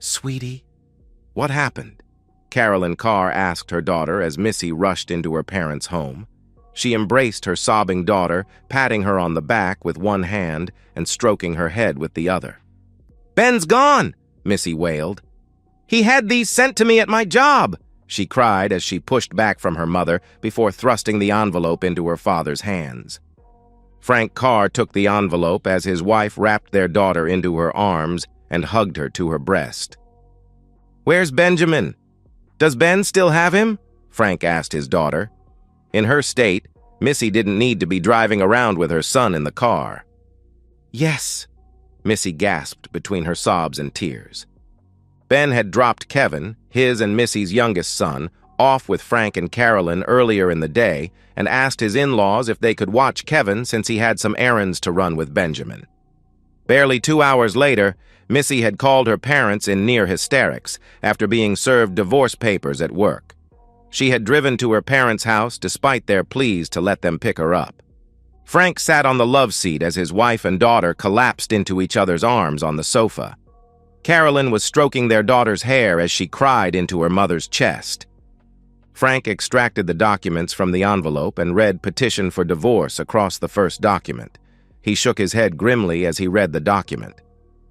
Sweetie, what happened? Carolyn Carr asked her daughter as Missy rushed into her parents' home. She embraced her sobbing daughter, patting her on the back with one hand and stroking her head with the other. "Ben's gone!" Missy wailed. "He had these sent to me at my job!" she cried as she pushed back from her mother before thrusting the envelope into her father's hands. Frank Carr took the envelope as his wife wrapped their daughter into her arms and hugged her to her breast. "Where's Benjamin? Does Ben still have him?" Frank asked his daughter. In her state, Missy didn't need to be driving around with her son in the car. "Yes," Missy gasped between her sobs and tears. Ben had dropped Kevin, his and Missy's youngest son, off with Frank and Carolyn earlier in the day and asked his in-laws if they could watch Kevin since he had some errands to run with Benjamin. Barely 2 hours later, Missy had called her parents in near hysterics after being served divorce papers at work. She had driven to her parents' house despite their pleas to let them pick her up. Frank sat on the love seat as his wife and daughter collapsed into each other's arms on the sofa. Carolyn was stroking their daughter's hair as she cried into her mother's chest. Frank extracted the documents from the envelope and read petition for divorce across the first document. He shook his head grimly as he read the document.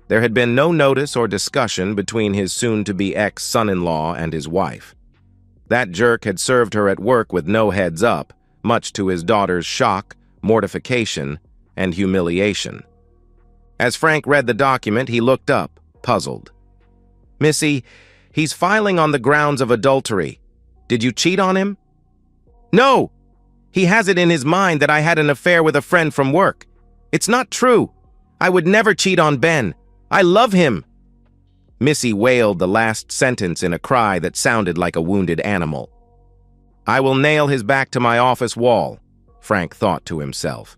There had been no notice or discussion between his soon-to-be ex-son-in-law and his wife. That jerk had served her at work with no heads up, much to his daughter's shock, mortification, and humiliation. As Frank read the document, he looked up, puzzled. "Missy, he's filing on the grounds of adultery. Did you cheat on him?" "No! He has it in his mind that I had an affair with a friend from work. It's not true. I would never cheat on Ben. I love him." Missy wailed the last sentence in a cry that sounded like a wounded animal. "I will nail his back to my office wall," Frank thought to himself.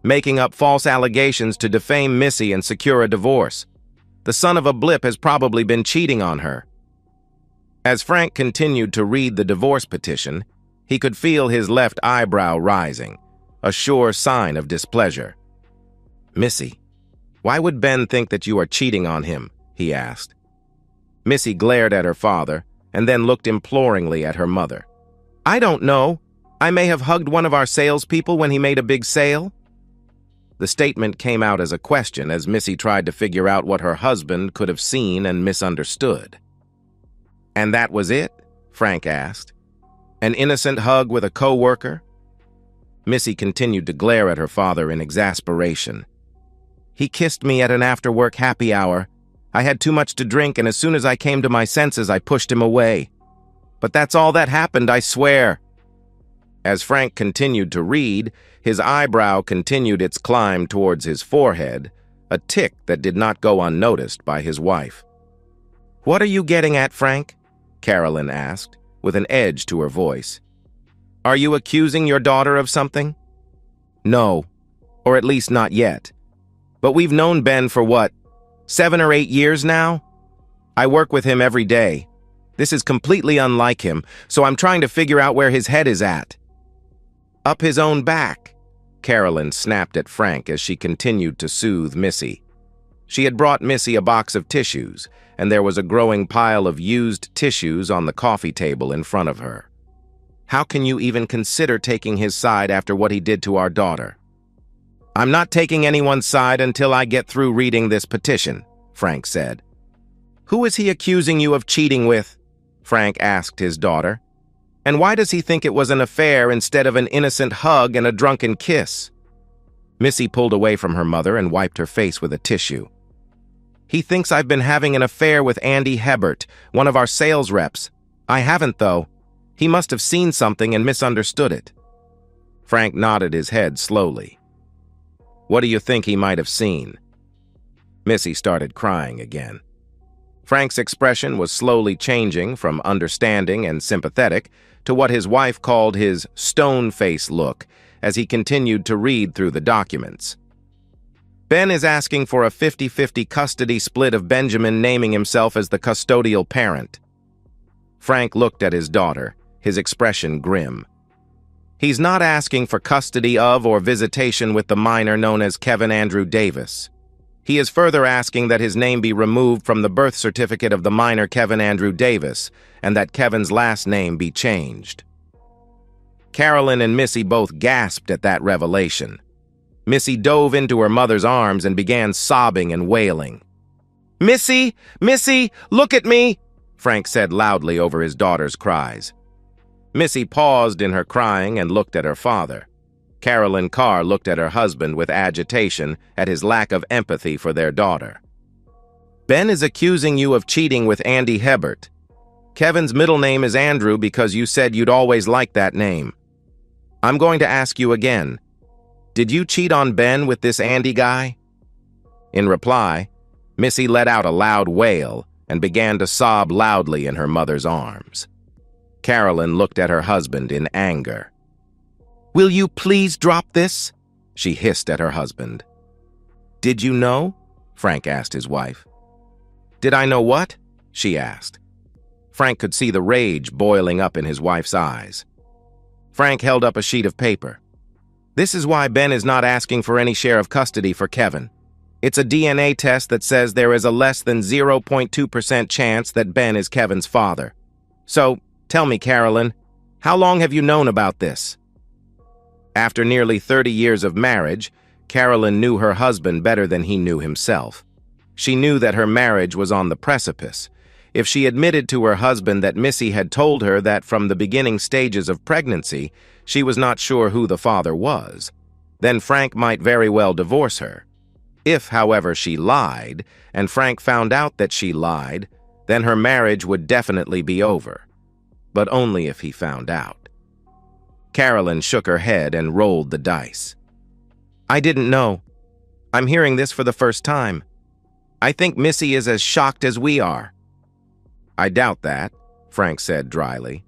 "Making up false allegations to defame Missy and secure a divorce. The son of a blip has probably been cheating on her." As Frank continued to read the divorce petition, he could feel his left eyebrow rising, a sure sign of displeasure. "Missy, why would Ben think that you are cheating on him?" he asked. Missy glared at her father and then looked imploringly at her mother. "I don't know. I may have hugged one of our salespeople when he made a big sale." The statement came out as a question as Missy tried to figure out what her husband could have seen and misunderstood. "And that was it?" Frank asked. "An innocent hug with a co-worker?" Missy continued to glare at her father in exasperation. "He kissed me at an after-work happy hour. I had too much to drink, and as soon as I came to my senses, I pushed him away. But that's all that happened, I swear." As Frank continued to read, his eyebrow continued its climb towards his forehead, a tick that did not go unnoticed by his wife. "What are you getting at, Frank?" Carolyn asked, with an edge to her voice. "Are you accusing your daughter of something?" "No, or at least not yet. But we've known Ben for what, 7 or 8 years now? I work with him every day. This is completely unlike him, so I'm trying to figure out where his head is at." "Up his own back," Carolyn snapped at Frank as she continued to soothe Missy. She had brought Missy a box of tissues, and there was a growing pile of used tissues on the coffee table in front of her. "How can you even consider taking his side after what he did to our daughter?" "I'm not taking anyone's side until I get through reading this petition," Frank said. "Who is he accusing you of cheating with?" Frank asked his daughter. "And why does he think it was an affair instead of an innocent hug and a drunken kiss?" Missy pulled away from her mother and wiped her face with a tissue. "He thinks I've been having an affair with Andy Hebert, one of our sales reps. I haven't, though. He must have seen something and misunderstood it." Frank nodded his head slowly. "What do you think he might have seen?" Missy started crying again. Frank's expression was slowly changing from understanding and sympathetic to what his wife called his stone-face look as he continued to read through the documents. "Ben is asking for a 50-50 custody split of Benjamin, naming himself as the custodial parent." Frank looked at his daughter, his expression grim. "He's not asking for custody of or visitation with the minor known as Kevin Andrew Davis. He is further asking that his name be removed from the birth certificate of the minor Kevin Andrew Davis and that Kevin's last name be changed. Carolyn and Missy both gasped at that revelation. Missy dove into her mother's arms and began sobbing and wailing. "Missy! Missy! Look at me!" Frank said loudly over his daughter's cries. Missy paused in her crying and looked at her father. Carolyn Carr looked at her husband with agitation at his lack of empathy for their daughter. "Ben is accusing you of cheating with Andy Hebert. Kevin's middle name is Andrew because you said you'd always liked that name. I'm going to ask you again. Did you cheat on Ben with this Andy guy?" In reply, Missy let out a loud wail and began to sob loudly in her mother's arms. Carolyn looked at her husband in anger. "Will you please drop this?" she hissed at her husband. "Did you know?" Frank asked his wife. "Did I know what?" she asked. Frank could see the rage boiling up in his wife's eyes. Frank held up a sheet of paper. "This is why Ben is not asking for any share of custody for Kevin. It's a DNA test that says there is a less than 0.2% chance that Ben is Kevin's father. So, tell me, Carolyn, how long have you known about this?" After nearly 30 years of marriage, Carolyn knew her husband better than he knew himself. She knew that her marriage was on the precipice. If she admitted to her husband that Missy had told her that from the beginning stages of pregnancy, she was not sure who the father was, then Frank might very well divorce her. If, however, she lied, and Frank found out that she lied, then her marriage would definitely be over. But only if he found out. Carolyn shook her head and rolled the dice. "I didn't know. I'm hearing this for the first time. I think Missy is as shocked as we are." "I doubt that," Frank said dryly.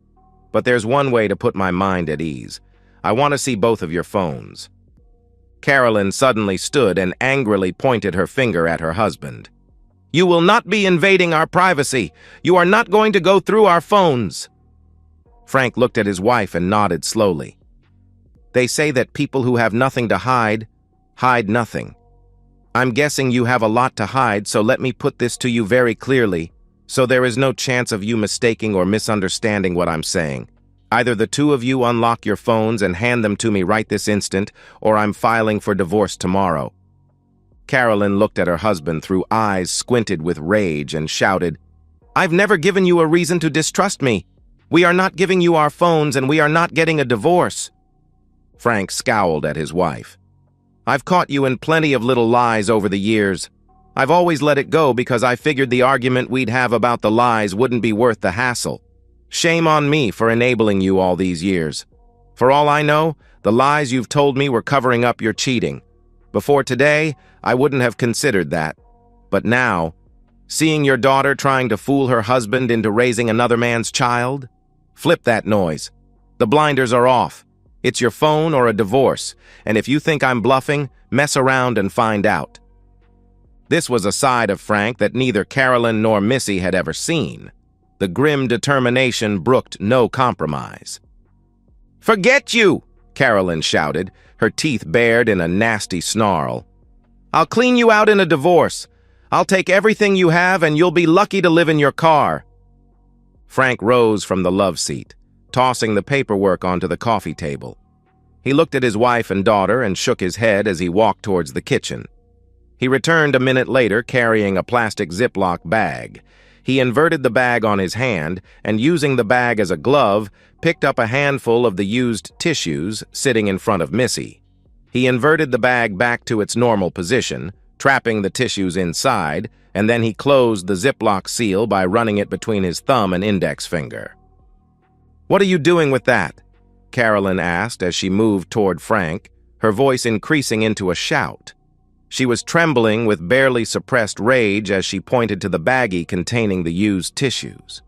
"But there's one way to put my mind at ease. I want to see both of your phones." Carolyn suddenly stood and angrily pointed her finger at her husband. "You will not be invading our privacy. You are not going to go through our phones." Frank looked at his wife and nodded slowly. "They say that people who have nothing to hide, hide nothing. I'm guessing you have a lot to hide, so let me put this to you very clearly, so there is no chance of you mistaking or misunderstanding what I'm saying. Either the two of you unlock your phones and hand them to me right this instant, or I'm filing for divorce tomorrow." Carolyn looked at her husband through eyes squinted with rage and shouted, "I've never given you a reason to distrust me. We are not giving you our phones and we are not getting a divorce." Frank scowled at his wife. "I've caught you in plenty of little lies over the years. I've always let it go because I figured the argument we'd have about the lies wouldn't be worth the hassle. Shame on me for enabling you all these years. For all I know, the lies you've told me were covering up your cheating. Before today, I wouldn't have considered that. But now, seeing your daughter trying to fool her husband into raising another man's child? Flip that noise. The blinders are off. It's your phone or a divorce, and if you think I'm bluffing, mess around and find out." This was a side of Frank that neither Carolyn nor Missy had ever seen. The grim determination brooked no compromise. "Forget you!" Carolyn shouted, her teeth bared in a nasty snarl. "I'll clean you out in a divorce. I'll take everything you have and you'll be lucky to live in your car." Frank rose from the love seat, tossing the paperwork onto the coffee table. He looked at his wife and daughter and shook his head as he walked towards the kitchen. He returned a minute later carrying a plastic Ziploc bag. He inverted the bag on his hand and, using the bag as a glove, picked up a handful of the used tissues sitting in front of Missy. He inverted the bag back to its normal position, trapping the tissues inside, and then he closed the Ziploc seal by running it between his thumb and index finger. "What are you doing with that?" Carolyn asked as she moved toward Frank, her voice increasing into a shout. She was trembling with barely suppressed rage as she pointed to the baggie containing the used tissues.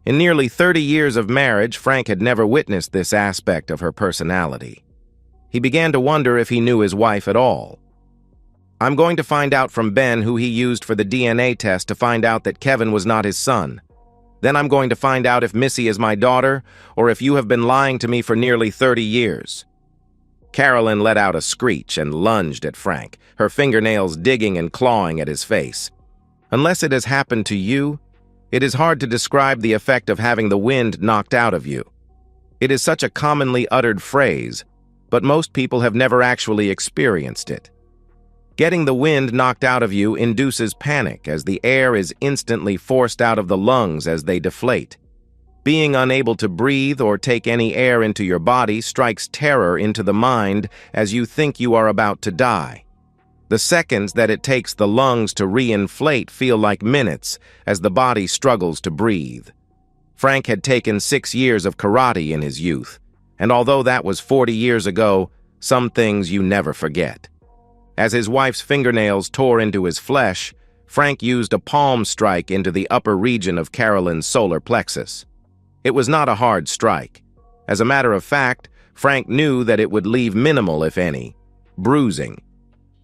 In nearly 30 years of marriage, Frank had never witnessed this aspect of her personality. He began to wonder if he knew his wife at all. "I'm going to find out from Ben who he used for the DNA test to find out that Kevin was not his son. Then I'm going to find out if Missy is my daughter or if you have been lying to me for nearly 30 years. Carolyn let out a screech and lunged at Frank, her fingernails digging and clawing at his face. Unless it has happened to you, it is hard to describe the effect of having the wind knocked out of you. It is such a commonly uttered phrase, but most people have never actually experienced it. Getting the wind knocked out of you induces panic as the air is instantly forced out of the lungs as they deflate. Being unable to breathe or take any air into your body strikes terror into the mind as you think you are about to die. The seconds that it takes the lungs to reinflate feel like minutes as the body struggles to breathe. Frank had taken 6 years of karate in his youth, and although that was 40 years ago, some things you never forget. As his wife's fingernails tore into his flesh, Frank used a palm strike into the upper region of Carolyn's solar plexus. It was not a hard strike. As a matter of fact, Frank knew that it would leave minimal, if any, bruising.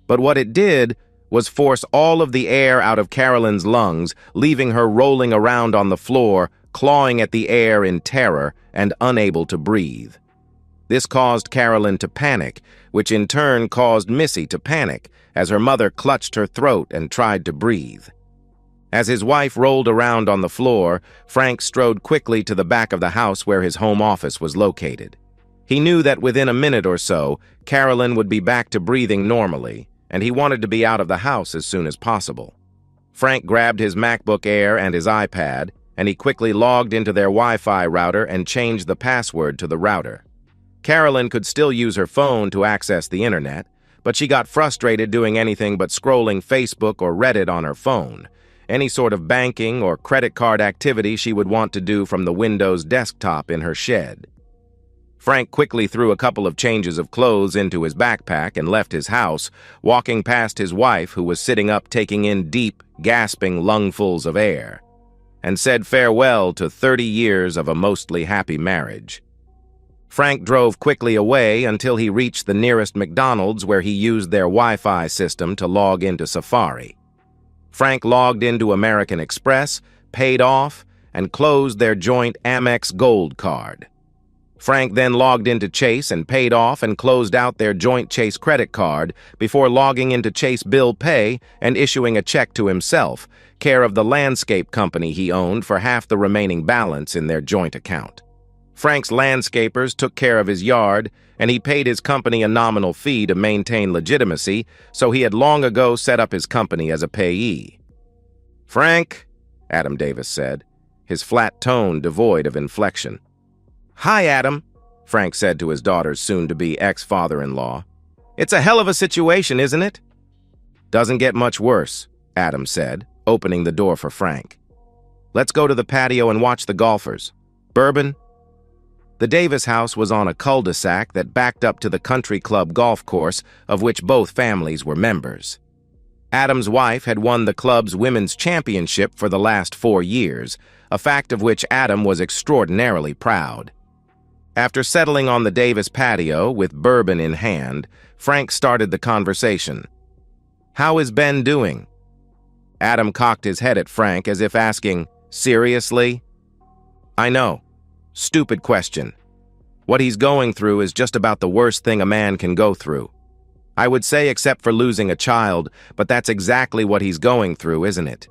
But what it did was force all of the air out of Carolyn's lungs, leaving her rolling around on the floor, clawing at the air in terror and unable to breathe. This caused Carolyn to panic, which in turn caused Missy to panic as her mother clutched her throat and tried to breathe. As his wife rolled around on the floor, Frank strode quickly to the back of the house where his home office was located. He knew that within a minute or so, Carolyn would be back to breathing normally, and he wanted to be out of the house as soon as possible. Frank grabbed his MacBook Air and his iPad, and he quickly logged into their Wi-Fi router and changed the password to the router. Carolyn could still use her phone to access the internet, but she got frustrated doing anything but scrolling Facebook or Reddit on her phone. Any sort of banking or credit card activity she would want to do from the Windows desktop in her shed. Frank quickly threw a couple of changes of clothes into his backpack and left his house, walking past his wife who was sitting up taking in deep, gasping lungfuls of air, and said farewell to 30 years of a mostly happy marriage. Frank drove quickly away until he reached the nearest McDonald's where he used their Wi-Fi system to log into Safari. Frank logged into American Express, paid off, and closed their joint Amex Gold card. Frank then logged into Chase and paid off and closed out their joint Chase credit card before logging into Chase Bill Pay and issuing a check to himself, care of the landscape company he owned, for half the remaining balance in their joint account. Frank's landscapers took care of his yard, and he paid his company a nominal fee to maintain legitimacy, so he had long ago set up his company as a payee. "Frank," Adam Davis said, his flat tone devoid of inflection. "Hi, Adam," Frank said to his daughter's soon-to-be ex-father-in-law. "It's a hell of a situation, isn't it?" "Doesn't get much worse," Adam said, opening the door for Frank. "Let's go to the patio and watch the golfers. Bourbon?" The Davis house was on a cul-de-sac that backed up to the country club golf course, of which both families were members. Adam's wife had won the club's women's championship for the last 4 years, a fact of which Adam was extraordinarily proud. After settling on the Davis patio with bourbon in hand, Frank started the conversation. "How is Ben doing?" Adam cocked his head at Frank as if asking, "Seriously?" "I know. Stupid question. What he's going through is just about the worst thing a man can go through. I would say except for losing a child, but that's exactly what he's going through, isn't it?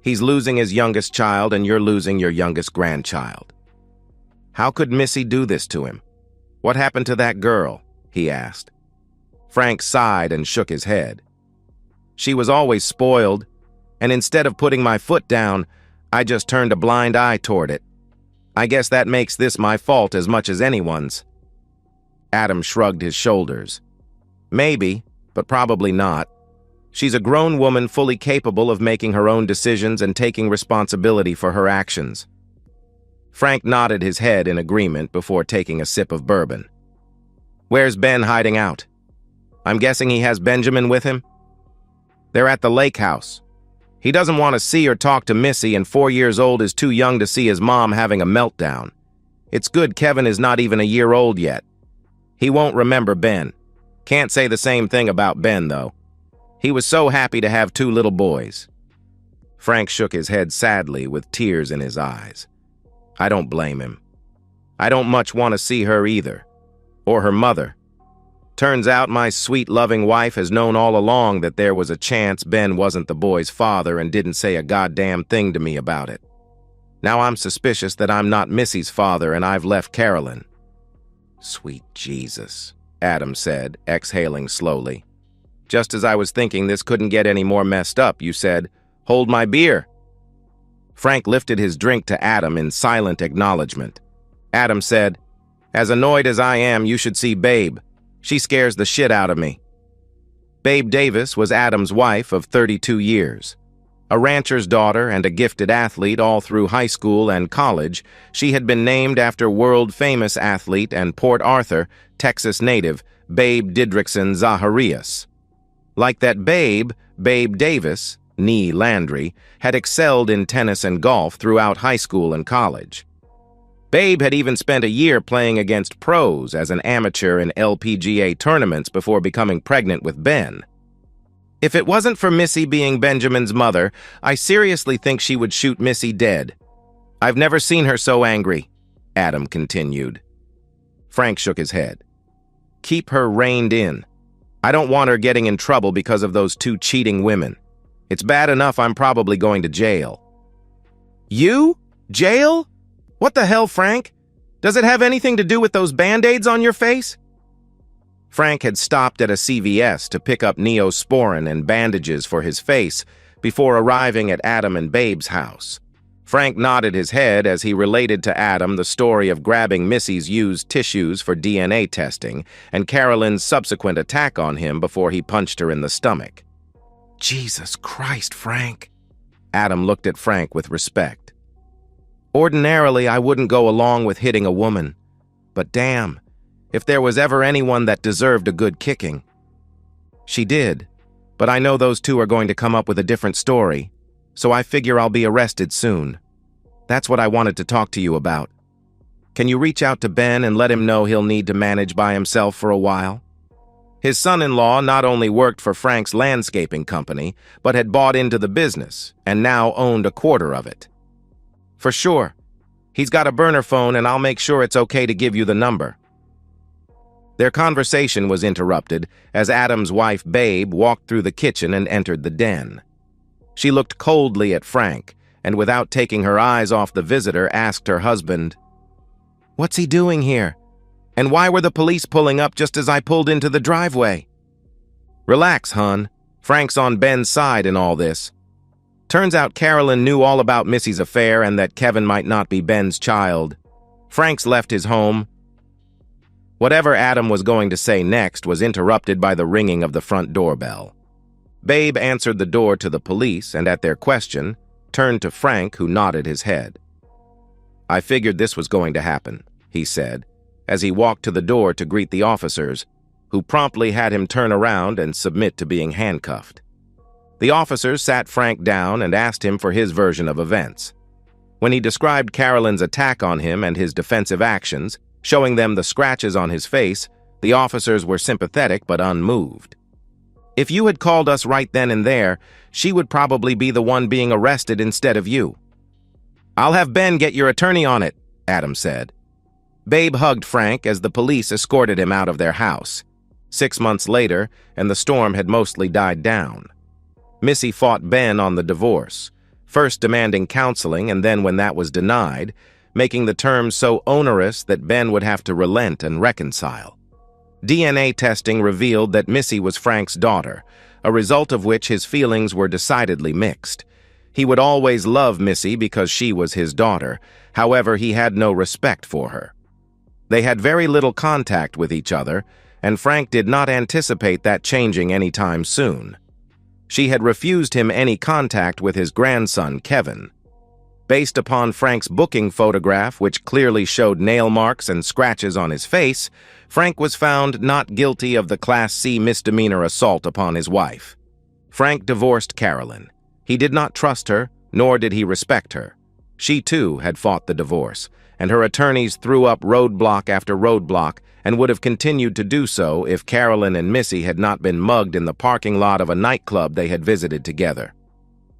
He's losing his youngest child and you're losing your youngest grandchild. How could Missy do this to him? What happened to that girl?" he asked. Frank sighed and shook his head. "She was always spoiled, and instead of putting my foot down, I just turned a blind eye toward it. I guess that makes this my fault as much as anyone's." Adam shrugged his shoulders. "Maybe, but probably not. She's a grown woman fully capable of making her own decisions and taking responsibility for her actions." Frank nodded his head in agreement before taking a sip of bourbon. "Where's Ben hiding out? I'm guessing he has Benjamin with him?" "They're at the lake house. He doesn't want to see or talk to Missy, and 4 years old is too young to see his mom having a meltdown. It's good Kevin is not even a year old yet. He won't remember Ben. Can't say the same thing about Ben, though. He was so happy to have 2 little boys." Frank shook his head sadly with tears in his eyes. "I don't blame him. I don't much want to see her either. Or her mother. Turns out my sweet, loving wife has known all along that there was a chance Ben wasn't the boy's father and didn't say a goddamn thing to me about it. Now I'm suspicious that I'm not Missy's father and I've left Carolyn." "Sweet Jesus," Adam said, exhaling slowly. "Just as I was thinking this couldn't get any more messed up, you said, 'Hold my beer.'" Frank lifted his drink to Adam in silent acknowledgement. Adam said, "As annoyed as I am, you should see Babe. She scares the shit out of me." Babe Davis was Adam's wife of 32 years. A rancher's daughter and a gifted athlete all through high school and college, she had been named after world-famous athlete and Port Arthur, Texas native, Babe Didrikson Zaharias. Like that Babe Davis, nee Landry, had excelled in tennis and golf throughout high school and college. Babe had even spent a year playing against pros as an amateur in LPGA tournaments before becoming pregnant with Ben. "If it wasn't for Missy being Benjamin's mother, I seriously think she would shoot Missy dead. I've never seen her so angry," Adam continued. Frank shook his head. "Keep her reined in. I don't want her getting in trouble because of those two cheating women. It's bad enough I'm probably going to jail." "You? Jail? What the hell, Frank? Does it have anything to do with those Band-Aids on your face?" Frank had stopped at a CVS to pick up Neosporin and bandages for his face before arriving at Adam and Babe's house. Frank nodded his head as he related to Adam the story of grabbing Missy's used tissues for DNA testing and Carolyn's subsequent attack on him before he punched her in the stomach. "Jesus Christ, Frank." Adam looked at Frank with respect. "Ordinarily, I wouldn't go along with hitting a woman, but damn, if there was ever anyone that deserved a good kicking. She did, but I know those two are going to come up with a different story, so I figure I'll be arrested soon. That's what I wanted to talk to you about. Can you reach out to Ben and let him know he'll need to manage by himself for a while?" His son-in-law not only worked for Frank's landscaping company, but had bought into the business and now owned a quarter of it. "For sure. He's got a burner phone and I'll make sure it's okay to give you the number." Their conversation was interrupted as Adam's wife, Babe, walked through the kitchen and entered the den. She looked coldly at Frank and, without taking her eyes off the visitor, asked her husband, "What's he doing here? And why were the police pulling up just as I pulled into the driveway?" "Relax, hon. Frank's on Ben's side in all this. Turns out Carolyn knew all about Missy's affair and that Kevin might not be Ben's child. Frank's left his home." Whatever Adam was going to say next was interrupted by the ringing of the front doorbell. Babe answered the door to the police and, at their question, turned to Frank, who nodded his head. "I figured this was going to happen," he said, as he walked to the door to greet the officers, who promptly had him turn around and submit to being handcuffed. The officers sat Frank down and asked him for his version of events. When he described Carolyn's attack on him and his defensive actions, showing them the scratches on his face, the officers were sympathetic but unmoved. "If you had called us right then and there, she would probably be the one being arrested instead of you." "I'll have Ben get your attorney on it," Adam said. Babe hugged Frank as the police escorted him out of their house. 6 months later, and the storm had mostly died down. Missy fought Ben on the divorce, first demanding counseling and then, when that was denied, making the terms so onerous that Ben would have to relent and reconcile. DNA testing revealed that Missy was Frank's daughter, a result of which his feelings were decidedly mixed. He would always love Missy because she was his daughter. However, he had no respect for her. They had very little contact with each other, and Frank did not anticipate that changing anytime soon. She had refused him any contact with his grandson, Kevin. Based upon Frank's booking photograph, which clearly showed nail marks and scratches on his face, Frank was found not guilty of the Class C misdemeanor assault upon his wife. Frank divorced Carolyn. He did not trust her, nor did he respect her. She, too, had fought the divorce, and her attorneys threw up roadblock after roadblock and would have continued to do so if Carolyn and Missy had not been mugged in the parking lot of a nightclub they had visited together.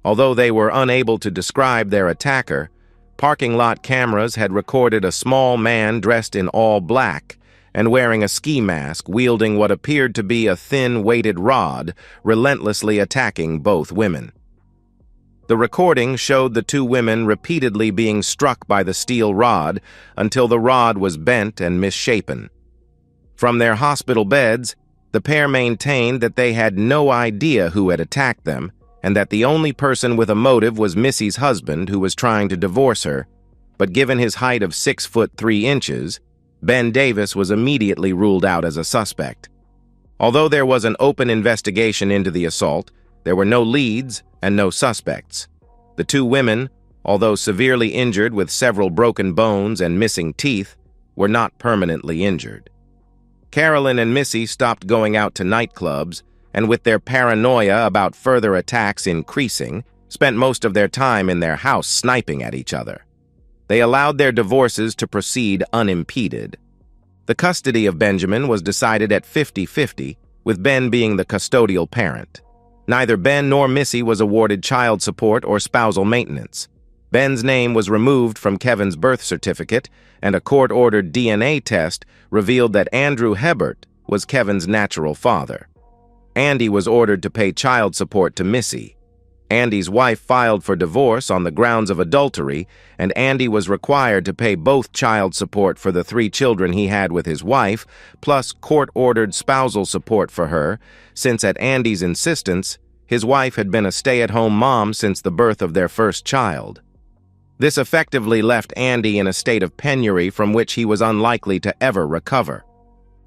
Although they were unable to describe their attacker, parking lot cameras had recorded a small man dressed in all black and wearing a ski mask, wielding what appeared to be a thin, weighted rod, relentlessly attacking both women. The recording showed the two women repeatedly being struck by the steel rod until the rod was bent and misshapen. From their hospital beds, the pair maintained that they had no idea who had attacked them and that the only person with a motive was Missy's husband, who was trying to divorce her. But given his height of 6'3", Ben Davis was immediately ruled out as a suspect. Although there was an open investigation into the assault, there were no leads and no suspects. The two women, although severely injured with several broken bones and missing teeth, were not permanently injured. Carolyn and Missy stopped going out to nightclubs, and with their paranoia about further attacks increasing, spent most of their time in their house sniping at each other. They allowed their divorces to proceed unimpeded. The custody of Benjamin was decided at 50-50, with Ben being the custodial parent. Neither Ben nor Missy was awarded child support or spousal maintenance. Ben's name was removed from Kevin's birth certificate, and a court-ordered DNA test revealed that Andrew Hebert was Kevin's natural father. Andy was ordered to pay child support to Missy. Andy's wife filed for divorce on the grounds of adultery, and Andy was required to pay both child support for the 3 children he had with his wife, plus court-ordered spousal support for her, since at Andy's insistence, his wife had been a stay-at-home mom since the birth of their first child. This effectively left Andy in a state of penury from which he was unlikely to ever recover.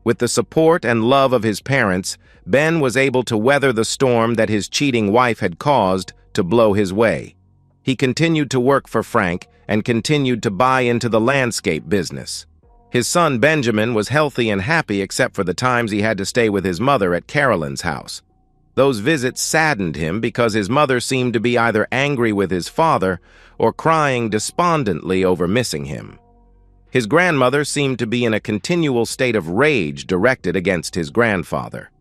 With the support and love of his parents, Ben was able to weather the storm that his cheating wife had caused to blow his way. He continued to work for Frank and continued to buy into the landscape business. His son Benjamin was healthy and happy except for the times he had to stay with his mother at Carolyn's house. Those visits saddened him because his mother seemed to be either angry with his father or crying despondently over missing him. His grandmother seemed to be in a continual state of rage directed against his grandfather.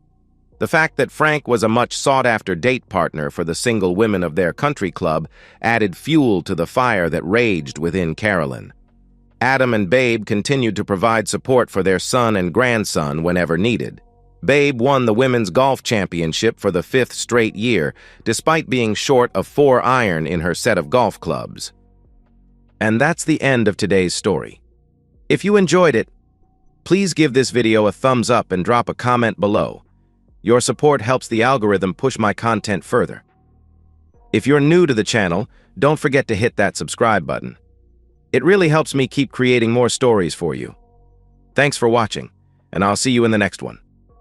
The fact that Frank was a much sought-after date partner for the single women of their country club added fuel to the fire that raged within Carolyn. Adam and Babe continued to provide support for their son and grandson whenever needed. Babe won the women's golf championship for the 5th straight year, despite being short of 4 iron in her set of golf clubs. And that's the end of today's story. If you enjoyed it, please give this video a thumbs up and drop a comment below. Your support helps the algorithm push my content further. If you're new to the channel, don't forget to hit that subscribe button. It really helps me keep creating more stories for you. Thanks for watching, and I'll see you in the next one.